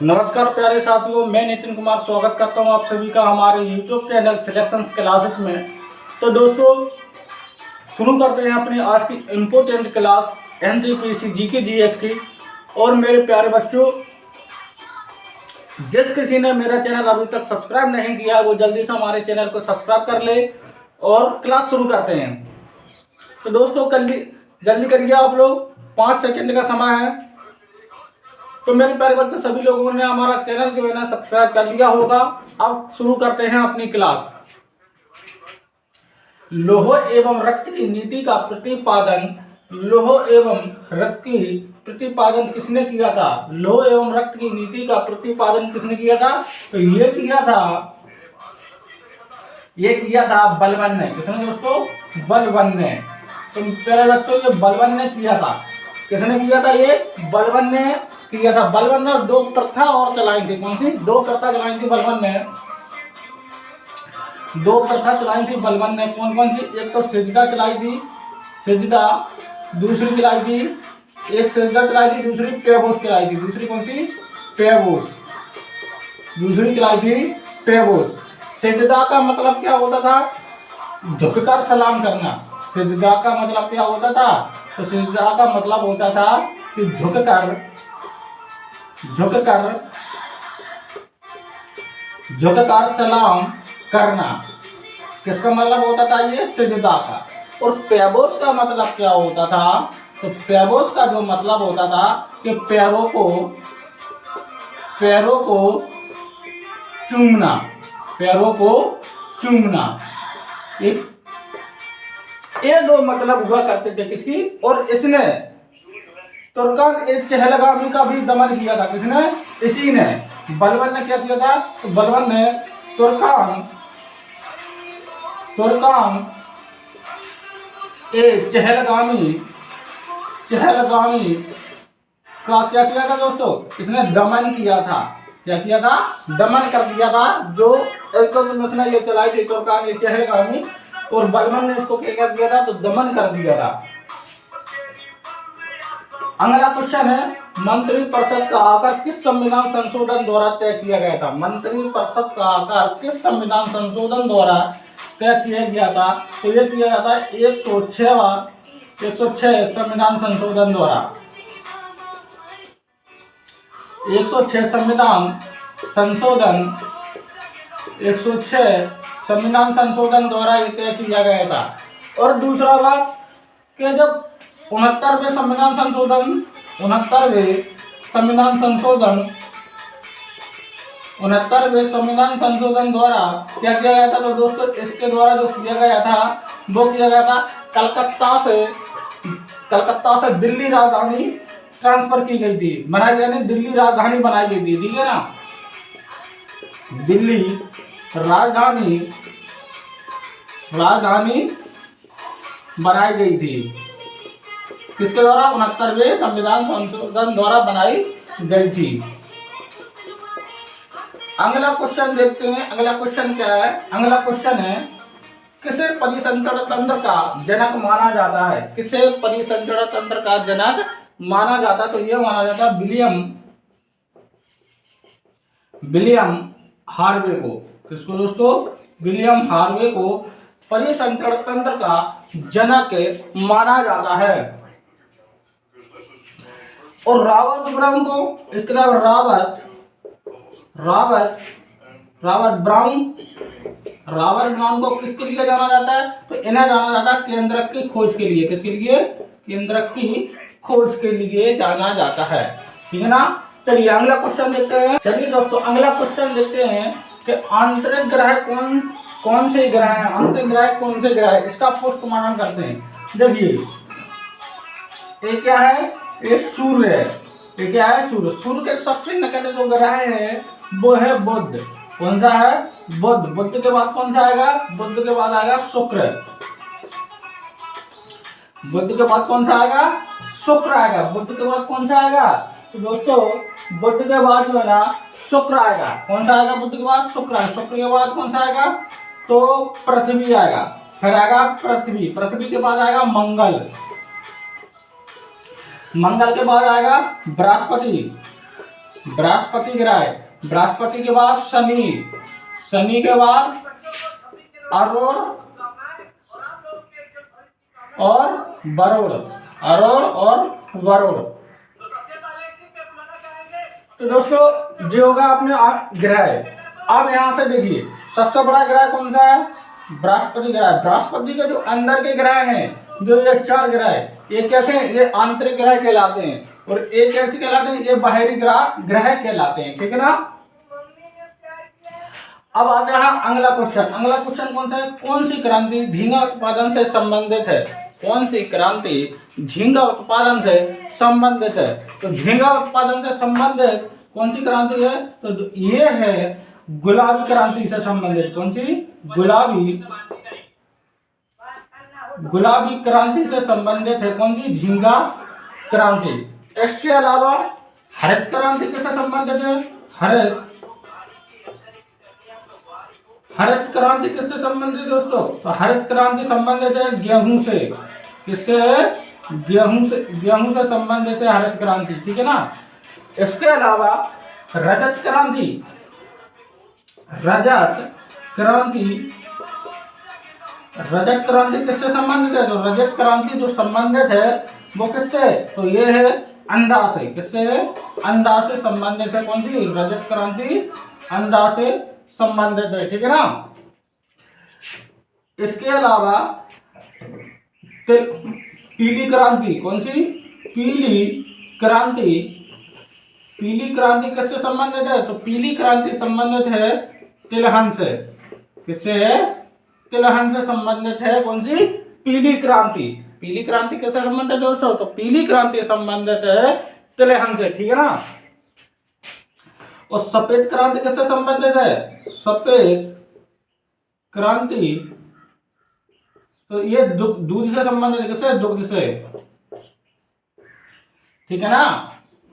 नमस्कार प्यारे साथियों, मैं नितिन कुमार स्वागत करता हूं आप सभी का हमारे YouTube चैनल सिलेक्शंस क्लासेस में। तो दोस्तों, शुरू करते हैं अपनी आज की important class NTPC GK GS की। और मेरे प्यारे बच्चों, जिस किसी ने मेरा चैनल अभी तक सब्सक्राइब नहीं किया है वो जल्दी से हमारे चैनल को सब्सक्राइब कर ले और क्लास शुरू करते हैं। तो दोस्तों, जल्दी करिए आप लोग, 5 सेकंड का समय है। तो मेरे प्यारे बच्चे, सभी लोगों ने हमारा चैनल जो है ना सब्सक्राइब कर लिया होगा। अब शुरू करते हैं अपनी क्लास। लौह एवं रक्त की नीति का प्रतिपादन किसने किया था? लौह एवं रक्त की नीति का प्रतिपादन किसने किया था? तो ये किया था बलबन ने। किसने दोस्तों? बलबन ने। तो प्यारे बच्चों, ये बलबन ने किया था। किसने किया था? ये बलबन ने किया था। बलबन ने 2 प्रथा और चलाई थी। कौन सी 2 प्रथा चलाई थी बलबन ने? 2 प्रथा चलाई थी बलबन ने। कौन कौन सी? एक तो सिजदा चलाई थी, सिजदा। दूसरी चलाई थी, एक सिजदा चलाई थी, दूसरी पेबोस चलाई थी। दूसरी कौन सी? पेबोस। दूसरी चलाई थी पेबोस। सिजदा का मतलब क्या होता था? झुककर सलाम करना। सिजदा का मतलब क्या होता था? तो सिजदा का मतलब होता था कि झुककर सलाम करना। किसका मतलब होता था? ये सिजदा का। और पेबोस का मतलब क्या होता था? तो पेबोस का जो मतलब होता था कि पैरों को चूमना। पैरों को चूमना। ये 2 मतलब हुआ करते थे किसकी? और इसने तुर्कान ए चहलगामी का भी दमन किया था। किसने? इसी ने। बलबन ने क्या किया था? तो बलबन ने तुर्कान ए चहलगामी का क्या किया था दोस्तों? इसने दमन किया था। क्या किया था? दमन कर दिया था। जो इसने ये चलाई थी तुर्कान ए चहलगामी, और बलबन ने इसको क्या कर दिया था? तो दमन कर दिया था। अगला क्वेश्चन है, मंत्रिपरिषद का आकार किस संविधान संशोधन द्वारा तय किया गया था? मंत्रिपरिषद का आकार किस संविधान संशोधन द्वारा तय किया गया था? तो ये किया गया था 106 संविधान संशोधन द्वारा। 106 संविधान संशोधन द्वारा ये तय किया गया था। और दूसरा बात कि जब 69वें संविधान संशोधन द्वारा क्या किया गया था? तो दोस्तों, इसके द्वारा जो किया गया था वो किया गया था कलकत्ता से दिल्ली राजधानी ट्रांसफर की गई थी। बनाई गई नहीं, दिल्ली राजधानी बनाई गई थी। ठीक है ना? दिल्ली राजधानी बनाई गई थी। किसके द्वारा? 69वें संविधान संशोधन द्वारा बनाई गई थी। अगला क्वेश्चन देखते हैं। अगला क्वेश्चन क्या है? अगला क्वेश्चन है, किसे परिसंचरण तंत्र का जनक माना जाता है? किसे परिसंचरण तंत्र का जनक माना जाता है? तो यह माना जाता है विलियम हार्वे को। किसको दोस्तों? विलियम हार्वे को परिसंचरण तंत्र का जनक माना जाता है। और रॉबर्ट ब्राउन को, इसके अलावा रॉबर्ट ब्राउन को किसके लिए जाना जाता है? तो इन्हें जाना जाता है केंद्रक की खोज के लिए। किसके लिए? केंद्रक की खोज के लिए जाना जाता है। ठीक है ना? चलिए अगला क्वेश्चन देखते हैं। चलिए दोस्तों, अगला क्वेश्चन देखते हैं कि आंतरिक ग्रह कौन से ग्रह हैं? आंतरिक ग्रह कौन से ग्रह है? इसका पोस्टमार्टम करते हैं। देखिए, ये क्या है? ये सूर्य है। ये क्या है? सूर्य। सूर्य के सबसे निकट जो ग्रह है वो है बुध। कौन सा है? बुध। बुध के बाद कौन सा आएगा? बुध के बाद आएगा शुक्र। बुध के बाद कौन सा आएगा? शुक्र आएगा। बुध के बाद कौन सा आएगा? तो दोस्तों, बुध के बाद जो है ना शुक्र आएगा। कौन सा आएगा? बुध के बाद शुक्र आएगा। शुक्र के बाद कौन सा आएगा? तो पृथ्वी आएगा। फिर आएगा पृथ्वी। पृथ्वी के बाद आएगा मंगल। मंगल के बाद आएगा बृहस्पति। बृहस्पति ग्रह है। बृहस्पति के बाद शनि, शनि के बाद अरुण और वरुण, अरुण और वरुण। तो दोस्तों जो होगा अपने ग्रह। अब यहां से देखिए सबसे बड़ा ग्रह कौन सा है? बृहस्पति ग्रह। बृहस्पति के जो अंदर के ग्रह हैं, जो ये 4 ग्रह है, ये कैसे? ये आंतरिक ग्रह कहलाते हैं, और ये कैसे कहलाते हैं? ये बाहरी ग्रह कहलाते हैं, ठीक है ना। अब आते हैं अगला क्वेश्चन। अगला क्वेश्चन कौन सा है? कौन सी क्रांति झींगा उत्पादन से संबंधित है? कौन सी क्रांति झींगा उत्पादन से संबंधित है? तो झींगा उत्पादन से संबंधित कौन सी क्रांति है? तो ये है गुलाबी क्रांति से संबंधित। कौन सी? गुलाबी क्रांति से संबंधित है। कौन सी? झींगा क्रांति। इसके अलावा हरित क्रांति किससे संबंधित है? हरित क्रांति किससे संबंधित है दोस्तों? तो हरित क्रांति संबंधित है गेहूं से। किससे? गेहूं से संबंधित है हरित क्रांति, ठीक है ना। इसके अलावा रजत क्रांति किससे संबंधित है? तो रजत क्रांति जो संबंधित है वो किससे? तो ये है अंडा से। किससे है? अंडा से संबंधित है। कौन सी? रजत क्रांति अंडा से संबंधित है, ठीक है ना। इसके अलावा पीली क्रांति। कौन सी? पीली क्रांति किससे संबंधित है? तो पीली क्रांति संबंधित है तिलहन से। किससे है? तिलहन से संबंधित है। कौन सी? पीली क्रांति किससे संबंधित है दोस्तों? तो पीली क्रांति संबंधित है तिलहन से, ठीक है ना। और सफेद क्रांति किससे संबंधित है? सफेद क्रांति तो ये दूध से संबंधित है। किससे? दुग्ध से, ठीक है ना।